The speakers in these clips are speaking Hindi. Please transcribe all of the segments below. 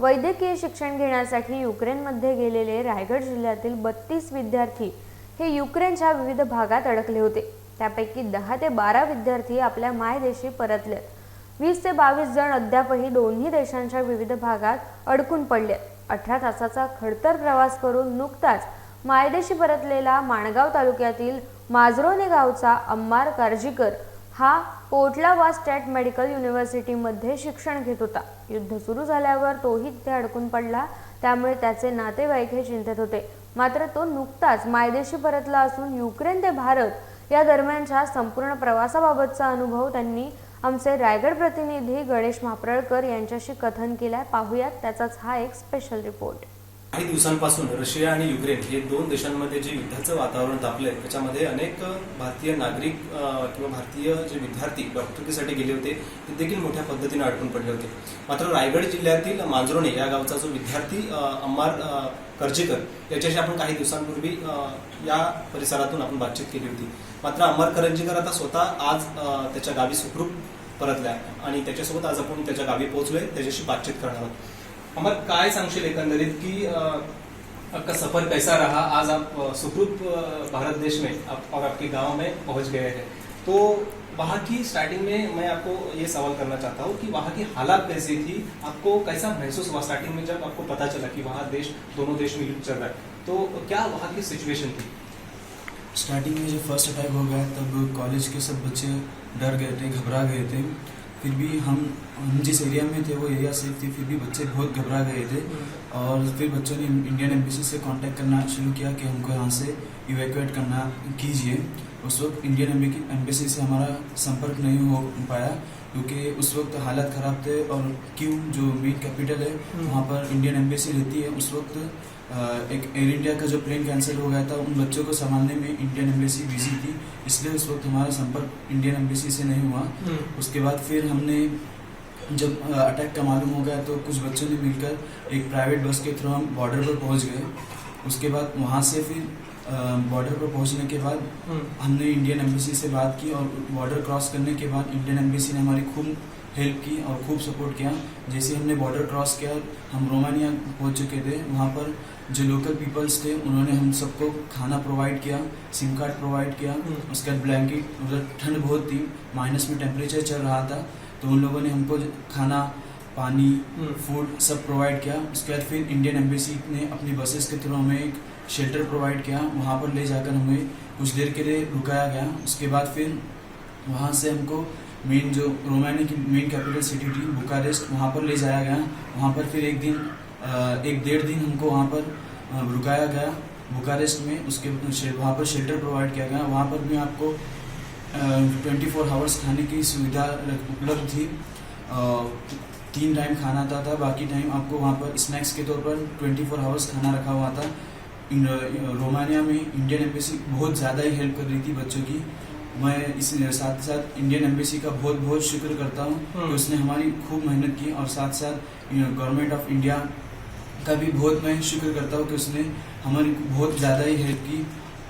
वैद्यकीय शिक्षण घेण्यासाठी युक्रेनमध्ये गेलेले रायगड जिल्ह्यातील 32 विद्यार्थी हे युक्रेनच्या विविध भागात अडकले होते। त्यापैकी 10 ते 12 विद्यार्थी आपल्या मायदेशी परतले। 20 ते 22 जण अद्यापही दोन्ही देशांच्या विविध भागात अडकून पडले। 18 तासाचा खडतर प्रवास करून नुकताच मायदेशी परतलेला माणगाव तालुक्यातील माजरोने गावचा अम्मार कारजीकर हा पोटलावा स्टेट मेडिकल युनिव्हर्सिटीमध्ये शिक्षण घेत होता। युद्ध सुरू झाल्यावर तोही तिथे अडकून पडला, त्यामुळे त्याचे नातेवाईक हे चिंतेत होते। मात्र तो नुकताच मायदेशी परतला असून युक्रेन ते भारत या दरम्यानच्या संपूर्ण प्रवासाबाबतचा अनुभव त्यांनी आमचे रायगड प्रतिनिधी गणेश मापरळकर यांच्याशी कथन केलाय। पाहूयात त्याचाच हा एक स्पेशल रिपोर्ट। काही दिवसांपासून रशिया आणि युक्रेन हे दोन देशांमध्ये जे युद्धाचं वातावरण तापलंय त्याच्यामध्ये अनेक भारतीय नागरिक किंवा भारतीय जे विद्यार्थी डॉक्टरकीसाठी गेले होते ते देखील मोठ्या पद्धतीने अडकून पडले होते। मात्र रायगड जिल्ह्यातील मांजरोने या गावचा जो विद्यार्थी अम्मार करजेकर याच्याशी आपण काही दिवसांपूर्वी या परिसरातून आपण बातचीत केली होती। मात्र अम्मार करजेकर आता स्वतः आज त्याच्या गावी सुखरूप परतल्या आणि त्याच्यासोबत आज आपण त्याच्या गावी पोहोचलोय, त्याच्याशी बातचीत करणार आहोत। अमर, काय सांगशील एकंदरीत की आपका सफर कैसा रहा? आज आप सुखरूप भारत देश में और आपके गांव में पहुंच गए हैं, तो वहाँ की स्टार्टिंग में मैं आपको ये सवाल करना चाहता हूँ कि वहाँ की हालात कैसी थी, आपको कैसा महसूस हुआ स्टार्टिंग में जब आपको पता चला कि वहाँ दोनों देश में युद्ध चल रहा है, तो क्या वहाँ की सिचुएशन थी? स्टार्टिंग में जब फर्स्ट अटैक हो गया तब कॉलेज के सब बच्चे डर गए थे, घबरा गए थे। फिर भी हम जिस एरिया में थे वो एरिया सेफ थी, फिर भी बच्चे बहुत घबरा गए थे। और फिर बच्चों ने इंडियन एम्बेसी से कांटेक्ट करना शुरू किया कि हमको यहाँ से इवैक्यूएट करना कीजिए। उस वक्त इंडियन एम्बेसी से हमारा संपर्क नहीं हो पाया क्योंकि उस वक्त हालात ख़राब थे। और क्यू जो मेन कैपिटल है वहाँ पर इंडियन एम्बेसी रहती है। उस वक्त एक एयर इंडिया का जो प्लेन कैंसिल हो गया था, उन बच्चों को संभालने में इंडियन एम्बेसी बिजी थी, इसलिए उस वक्त हमारा संपर्क इंडियन एम्बेसी से नहीं हुआ। उसके बाद फिर हमने जब अटैक का मालूम हो गया तो कुछ बच्चों ने मिलकर एक प्राइवेट बस के थ्रू हम बॉर्डर पर पहुंच गए। उसके बाद वहाँ से फिर बॉर्डर पर पहुंचने के बाद हमने इंडियन एम्बेसी से बात की और बॉर्डर क्रॉस करने के बाद इंडियन एम्बेसी ने हमारी खूब हेल्प की और खूब सपोर्ट किया। जैसे हमने बॉर्डर क्रॉस किया, हम रोमानिया पहुंच चुके थे। वहाँ पर जो लोकल पीपल्स थे उन्होंने हम सबको खाना प्रोवाइड किया, सिम कार्ड प्रोवाइड किया, उसके बाद ब्लैंकेट, उधर ठंड बहुत थी, माइनस में टेम्परेचर चल रहा था, तो उन लोगों ने हमको खाना, पानी, फूड सब प्रोवाइड किया। उसके बाद फिर इंडियन एम्बेसी ने अपनी बसेस के थ्रू हमें एक शेल्टर प्रोवाइड किया, वहाँ पर ले जाकर हमें कुछ देर के लिए रुकाया गया। उसके बाद फिर वहाँ से हमको मेन जो रोमानिया की मेन कैपिटल सिटी थी बुकारेस्ट, वहाँ पर ले जाया गया। वहाँ पर फिर एक डेढ़ दिन हमको वहाँ पर रुकाया गया बुकारेस्ट में। उसके वहाँ पर शेल्टर प्रोवाइड किया गया। वहाँ पर भी आपको 24 आवर्स खाने की सुविधा उपलब्ध थी। 3 टाइम खाना आता था, बाकी टाइम आपको वहाँ पर स्नैक्स के तौर पर 24 आवर्स खाना रखा हुआ था। रोमानिया में इंडियन एम्बेसी बहुत ज़्यादा ही हेल्प कर रही थी बच्चों की। मैं इस साथ साथ इंडियन एम्बेसी का बहुत बहुत शुक्र करता हूँ कि उसने हमारी खूब मेहनत की। और साथ साथ गवर्नमेंट ऑफ इंडिया का भी बहुत मैं शुक्र करता हूँ कि उसने हमारी बहुत ज़्यादा ही हेल्प की।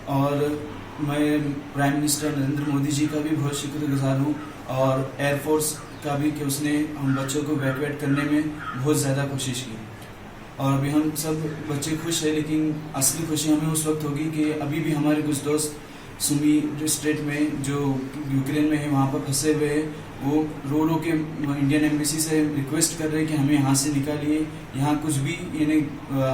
और मैं प्राइम मिनिस्टर नरेंद्र मोदी जी का भी बहुत शुक्रगुजार हूँ और एयरफोर्स का भी कि उसने हम बच्चों को इवैक्यूएट करने में बहुत ज़्यादा कोशिश की। और अभी हम सब बच्चे खुश हैं, लेकिन असली खुशी हमें उस वक्त होगी कि अभी भी हमारे कुछ दोस्त सुमी स्टेट में जो यूक्रेन में है वहाँ पर फंसे हुए हैं, वो रो के इंडियन एम्बेसी से रिक्वेस्ट कर रहे हैं कि हमें यहाँ से निकालिए। यहाँ कुछ भी यानी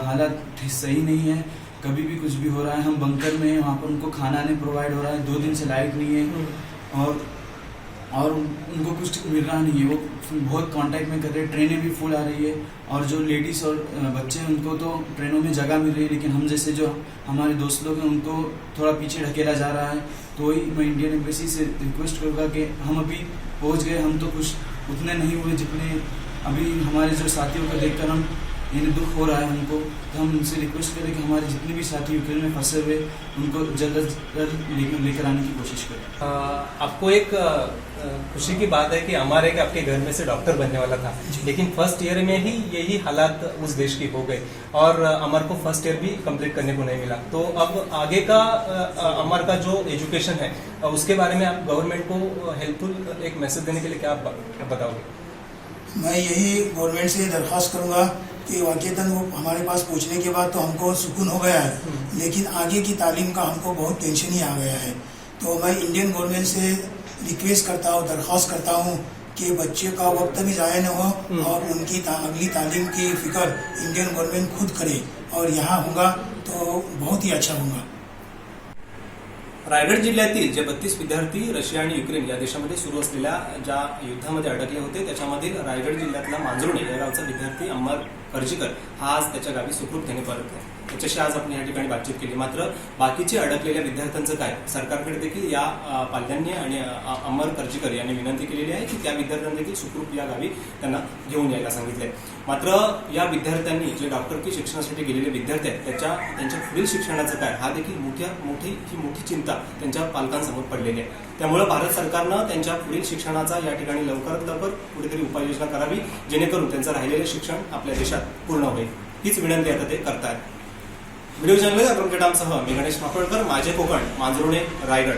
हालात सही नहीं है, कभी भी कुछ भी हो रहा है। हम बंकर में हैं, वहाँ पर उनको खाना नहीं प्रोवाइड हो रहा है, 2 दिन से लाइट नहीं है और उनको कुछ मिल रहा नहीं है। वो बहुत कांटेक्ट में कर रहे हैं, ट्रेनें भी फुल आ रही है और जो लेडीज़ और बच्चे हैं उनको तो ट्रेनों में जगह मिल रही है, लेकिन हम जैसे जो हमारे दोस्त लोग हैं उनको थोड़ा पीछे ढकेला जा रहा है। तो वही मैं इंडियन एम्बेसी से रिक्वेस्ट करूँगा कि हम अभी पहुँच गए, हम तो कुछ उतने नहीं हुए जितने अभी हमारे जो साथियों को देखकर हम यानी दुख हो रहा है हमको। तो हम उनसे रिक्वेस्ट करें कि हमारे जितने भी साथी यूक्रेन में फंसे हुए उनको जल्द अज जल्द लेकर आने की कोशिश करें। आपको एक खुशी की बात है कि अमर एक आपके घर में से डॉक्टर बनने वाला था, लेकिन फर्स्ट ईयर में ही यही हालात उस देश की हो गए और अमर को फर्स्ट ईयर भी कंप्लीट करने को नहीं मिला। तो अब आगे का अमर का जो एजुकेशन है उसके बारे में आप गवर्नमेंट को हेल्पफुल एक मैसेज देने के लिए क्या बताओगे? मैं यही गवर्नमेंट से दरख्वास्त करूंगा तो ये वाक़ईतन वो हमारे पास पहुंचने के बाद तो हमको सुकून हो गया है, लेकिन आगे की तालीम का हमको बहुत टेंशन ही आ गया है। तो मैं इंडियन गवर्नमेंट से रिक्वेस्ट करता हूँ, दरख्वास्त करता हूँ कि बच्चे का वक्त भी ज़ाया न हो और उनकी अगली तालीम की फ़िक्र इंडियन गवर्नमेंट खुद करे और यहाँ होगा तो बहुत ही अच्छा होगा। रायगड जिल्ह्यातील जे 32 विद्यार्थी रशिया आणि युक्रेन या देशामध्ये सुरू असलेल्या ज्या युद्धामध्ये अडकले होते त्याच्यामधील रायगड जिल्ह्यातला मांजरोणी या गावचा विद्यार्थी अम्मर कर्जीकर हा आज त्याच्या गावी सुखरूपतेने परतला। त्याच्याशी आज आपण या ठिकाणी बातचीत केली। मात्र बाकीचे अडकलेल्या विद्यार्थ्यांचं काय? सरकारकडे देखील या पाल्यांनी आणि अम्मर कर्जीकर यांनी विनंती केलेली आहे की त्या विद्यार्थ्यांना देखील सुखरूप या गावी त्यांना घेऊन यायला सांगितलंय। मात्र या विद्यार्थ्यांनी जे डॉक्टरकी शिक्षणासाठी गेलेले विद्यार्थी आहेत त्यांच्या पुढील शिक्षणाचं काय हा देखील मोठी चिंता त्यांच्या पालकांसमोर पडलेली आहे। त्यामुळे भारत सरकारनं त्यांच्या पुढील शिक्षणाचा या ठिकाणी लवकरात लवकर कुठेतरी उपाययोजना करावी जेणेकरून त्यांचं राहिलेलं शिक्षण आपल्या देशात पूर्ण होईल, हीच विनंती आता ते करतायत। व्हिडिओ जर्नलिस्ट अक्रम केटामसह मी गणेश मापळकर, माझे कोकण, मांजरोणे, रायगड।